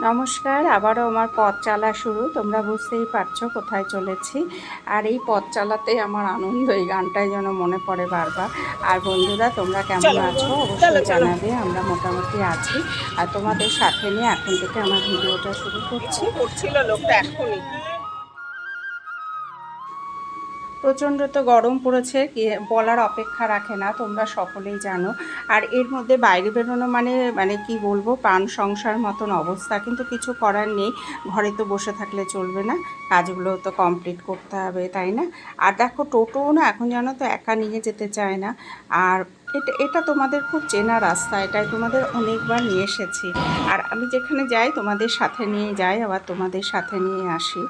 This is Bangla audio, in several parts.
নমস্কার, আবারও আমার পথ চলা শুরু। তোমরা বুঝতেই পারছো কোথায় চলেছি। আর এই পথ চালাতে আমার আনন্দ, এই গানটাই যেন মনে পড়ে বারবার। আর বন্ধুরা, তোমরা কেমন আছো অবশ্যই জানাবে। আমরা মোটামুটি আছি। আর তোমাদের সাথে নিয়ে এখন থেকে আমার ভিডিওটা শুরু করছি। লোকটা এখনই প্রচণ্ড তো গরম পড়েছে, বলার অপেক্ষা রাখে না, তোমরা সকলেই জানো। আর এর মধ্যে বাইরে বেরোনো মানে কি বলবো, প্রাণ সংসার মতন অবস্থা, কিন্তু কিছু করার নেই। ঘরে তো বসে থাকলে চলবে না, কাজগুলো তো কমপ্লিট করতে হবে, তাই না? আর দেখো, টোটোও না এখন জানো তো একা নিয়ে যেতে চায় না। আর এটা তোমাদের খুব চেনা রাস্তা, এটাই তোমাদের অনেকবার নিয়ে এসেছি। আর আমি যেখানে যাই তোমাদের সাথে নিয়ে যাই, আবার তোমাদের সাথে নিয়ে আসি।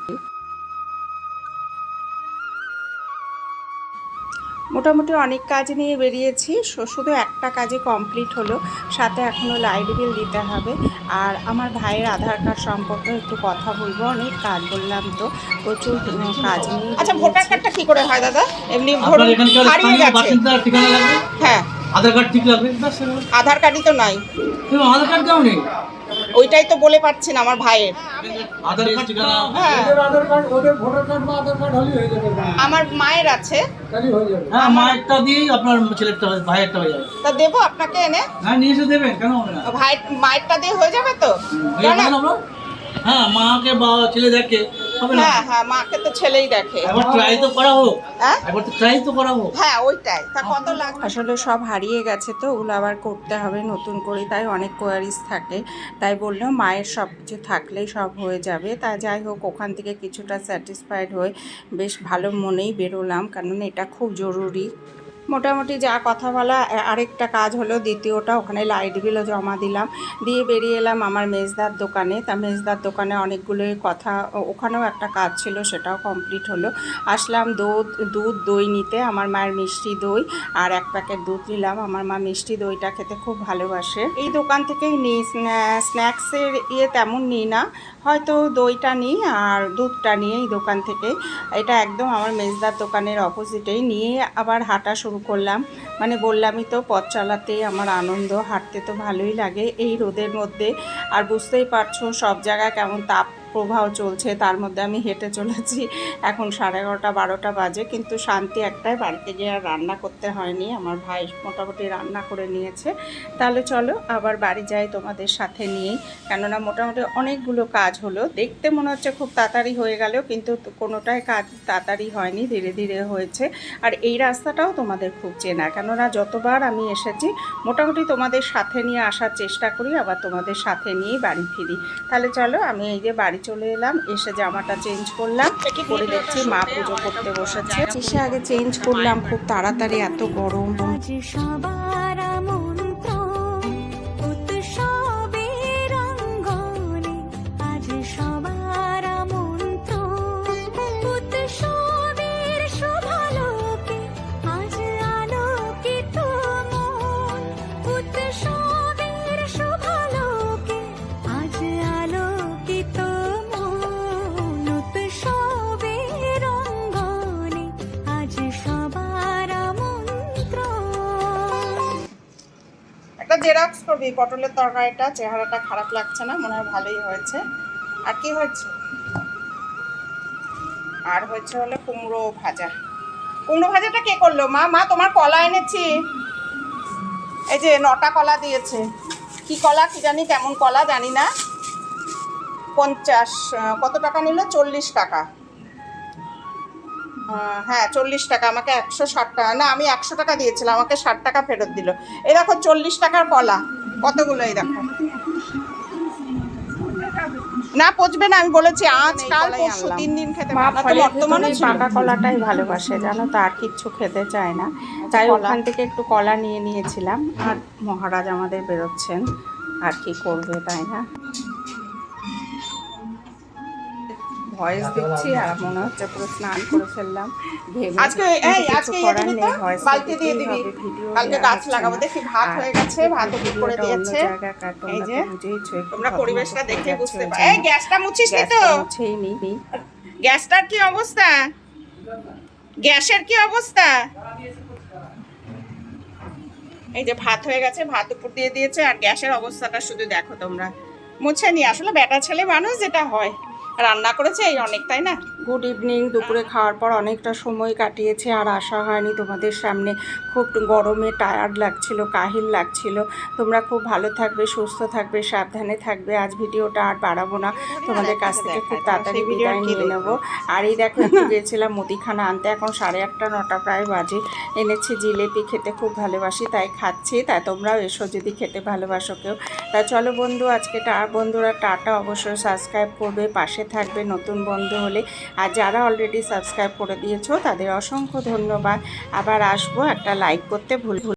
মোটামুটি অনেক কাজ নিয়ে বেরিয়েছি, শুধু একটা কাজে কমপ্লিট হলো, সাথে এখনও লাইট বিল দিতে হবে। আর আমার ভাইয়ের আধার কার্ড সম্পর্কে একটু কথা বলবো। অনেক কাজ বললাম তো, প্রচুর কাজ নিয়ে। আচ্ছা, ভোটার কার্ডটা কি করে হয় দাদা? এমনি হারিয়ে গেছে। হ্যাঁ, আধার কার্ড ঠিক লাগবে। আধার কার্ডই তো নাই। আধার কার্ড কেউ নেই, ওইটাই তো বলে পাচ্ছেন আমার ভাইয়ের। আধার কার্ড ঠিকানা। হ্যাঁ, আধার কার্ড, ওদের ভোটার কার্ড বা আধার কার্ড হলেই হয়ে যাবে। আমার মায়ের আছে। তাহলেই হয়ে যাবে। হ্যাঁ, মায়েরটা দিয়েই আপনার ছেলেরটা ভাইয়েরটা হয়ে যাবে। তা দেবো আপনাকে এনে? হ্যাঁ, নিয়ে এসে দেবেন, কেন হবে না? ভাই মায়েরটা দিয়ে হয়ে যাবে তো? হয়ে যাবে না আপনার? হ্যাঁ, মাকে বা ছেলে দেখে হবে না? হ্যাঁ হ্যাঁ, মাকে তো ছেলেই দেখে। একবার ট্রাই তো করা হোক। হ্যাঁ, একবার তো ট্রাই তো করা হোক। হ্যাঁ ওইটাই। তা কত লাগবে? আসলে সব হারিয়ে গেছে তো, ওগুলো আবার করতে হবে নতুন করে, তাই অনেক কোয়ারিজ থাকে। তাই বললেও মায়ের সব কিছু থাকলেই সব হয়ে যাবে। তা যাই হোক, ওখান থেকে কিছুটা স্যাটিসফাইড হয়ে বেশ ভালো মনেই বেরোলাম, কারণ এটা খুব জরুরি। মোটামুটি যা কথা বলা, আরেকটা কাজ হলো দ্বিতীয়টা, ওখানে লাইট বিলও জমা দিলাম, দিয়ে বেরিয়ে এলাম আমার মেজদার দোকানে। তা মেজদার দোকানে অনেকগুলোই কথা, ওখানেও একটা কাজ ছিল, সেটাও কমপ্লিট হলো। আসলাম দুধ দই নিতে, আমার মায়ের মিষ্টি দই আর এক প্যাকেট দুধ নিলাম। আমার মা মিষ্টি দইটা খেতে খুব ভালোবাসে। এই দোকান থেকেই নিই, স্ন্যাক্সের তেমন নিই না, হয়তো দইটা নিই আর দুধটা নিই এই দোকান থেকে। এটা একদম আমার মেজদার দোকানের অপোজিটেই। নিয়ে আবার হাঁটা শুরু করলাম। মানে বললামই তো, পথ চালাতেই আমার আনন্দ, হাঁটতে তো ভালোই লাগে এই রোদের মধ্যে। আর বুঝতেই পারছো সব জায়গায় কেমন তাপ প্রবাহ চলছে, তার মধ্যে আমি হেঁটে চলেছি। এখন 11:30 12টা বাজে, কিন্তু শান্তি একটাই, বাড়িতে গিয়ে আর রান্না করতে হয়নি, আমার ভাই মোটামুটি রান্না করে নিয়েছে। তাহলে চলো আবার বাড়ি যাই তোমাদের সাথে নিয়েই, কেননা মোটামুটি অনেকগুলো কাজ হলো। দেখতে মনে হচ্ছে খুব তাড়াতাড়ি হয়ে গেল, কিন্তু কোনোটাই কাজ তাড়াতাড়ি হয়নি, ধীরে ধীরে হয়েছে। আর এই রাস্তাটাও তোমাদের খুব চেনা, কেননা যতবার আমি এসেছি মোটামুটি তোমাদের সাথে নিয়ে আসার চেষ্টা করি, আবার তোমাদের সাথে নিয়েই বাড়ি ফিরি। তাহলে চলো, আমি এই যে বাড়ি চলে এলাম, এসে জামাটা চেঞ্জ করলাম, করে দেখছি মা পুজো করতে বসেছে। এসে আগে চেঞ্জ করলাম, খুব তাড়াতাড়ি, এত গরম। একটা জেরক্স করবি পটলের তরকারিটা, চেহারাটা খারাপ লাগছে না, মনে হয় ভালোই হয়েছে। আর কি হয়েছে? আর হয়েছে হলো কুমড়ো ভাজা। কুমড়ো ভাজাটা কে করলো? মা, মা তোমার কলা এনেছি, এই যে 9টা কলা দিয়েছে। কি কলা কি জানি, কেমন কলা জানি না। 50 কত টাকা নিল? 40 টাকা। হ্যাঁ 40 টাকা, আমাকে 160 টাকা, না আমি 100 টাকা দিয়েছিলাম, আমাকে 60 টাকা ফেরত দিল। এই দেখো 40 টাকার কলা কতগুলো, এই দেখো। না পচবে না, আমি বলেছি আজ কাল পরশু 3 দিন খেতে। মা বর্তমানে পাকা কলাটাই ভালোবাসে জানো তো, আর কিচ্ছু খেতে চায় না। তাই ওখান থেকে একটু কলা নিয়ে নিয়েছিলাম। আর মহারাজ আমাদের বেরোচ্ছেন, আর কি করবে, তাই না? ভয়েস দিচ্ছি আর মনে হচ্ছে পুরো স্নান করে ফেললাম, আজকে বালতি দিয়ে দিবি, কালকে গাছ লাগাবো। দেখি ভাত হয়ে গেছে, ভাত করে দিয়েছে। এই যে তোমরা পরিবেশটা দেখে বুঝতে পারো। এই গ্যাসটা মুছিস নি তো? মুছেই নি। গ্যাসটার কি অবস্থা? গ্যাসের কি অবস্থা? এই যে ভাত হয়ে গেছে, ভাত উপর দিয়ে দিয়েছে, আর গ্যাসের অবস্থাটা শুধু দেখো তোমরা, মুছে নি, আসলে বেটা ছেলে মানুষ যেটা হয়, রান্না করেছে এই অনেক, তাই না? Good evening. দুপুরে খাওয়ার পর অনেকটা সময় কাটিয়েছে, আর আসা হয়নি তোমাদের সামনে। খুব গরমে টায়ার্ড লাগছিল, কাহিল লাগছিল। তোমরা খুব ভালো থাকবে, সুস্থ থাকবে, সাবধানে থাকবে। আজ ভিডিওটা আর বাড়াবো না, তোমাদের কাছ থেকে খুব তাড়াতাড়ি বিদায় নিয়ে নেবো। আর এই দেখো একটু গিয়েছিলাম মুদিখানা আনতে, এখন 8:30 9টা প্রায় বাজে। এনেছি জিলেপি, খেতে খুব ভালোবাসি তাই খাচ্ছি। তাই তোমরাও এসো যদি খেতে ভালোবাসো কেউ। তা চলো বন্ধু, আজকে বন্ধুরা টাটা। অবশ্যই সাবস্ক্রাইব করবে, পাশে থাকবে নতুন বন্ধু হলে। আর যারা অলরেডি সাবস্ক্রাইব করে দিয়েছো তাদের অসংখ্য ধন্যবাদ। আবার আসবো, একটা লাইক করতে ভুল